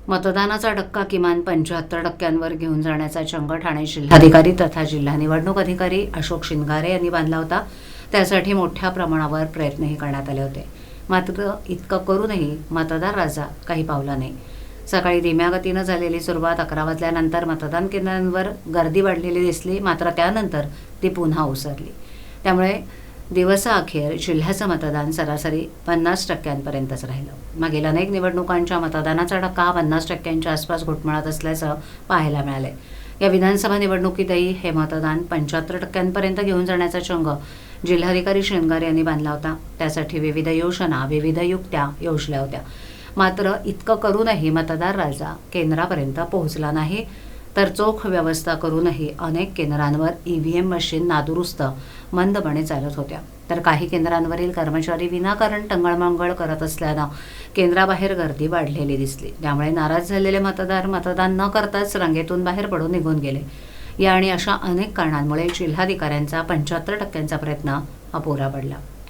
मतदानाचा टक्का किमान 75% घेऊन जाण्याचा चंग ठाणे जिल्हाधिकारी तथा जिल्हा निवडणूक अधिकारी अशोक शिंगारे यांनी बांधला होता। त्यासाठी मोठ्या प्रमाणावर प्रयत्नही करण्यात आले होते। मात्र इतकं करूनही मतदार राजा काही पावला नाही। सकाळी धीम्या गतीनं झालेली सुरुवात 11 वाजल्यानंतर मतदान केंद्रांवर गर्दी वाढलेली दिसली, मात्र त्यानंतर ती पुन्हा ओसरली। त्यामुळे दिवसाअखेर जिल्ह्याचं मतदान सरासरी 50%पर्यंतच राहिलं। मागील अनेक निवडणुकांच्या मतदानाचा टक्का 50%च्या आसपास घुटमळत असल्याचं पाहायला मिळालंय। या विधानसभा निवडणुकीतही हे मतदान 75%पर्यंत घेऊन जाण्याचा चंग जिल्हाधिकारी शिंगारे यांनी बांधला होता। त्यासाठी विविध योजना, विविध युक्त्या योजल्या होत्या। मात्र इतकं करूनही मतदार राजा केंद्रापर्यंत पोहोचला नाही, तर चोख व्यवस्था करूनही अनेक केंद्रांवर ईव्हीएम मशीन नादुरुस्त मंदपणे चालत होत्या, तर काही केंद्रांवरील कर्मचारी विनाकारण टंगळमंगळ करत असल्यानं केंद्राबाहेर गर्दी वाढलेली दिसली। त्यामुळे नाराज झालेले मतदार मतदान न करताच रांगेतून बाहेर पडून निघून गेले। या आणि अशा अनेक कारणांमुळे जिल्हाधिकाऱ्यांचा 75%चा प्रयत्न अपुरा पडला।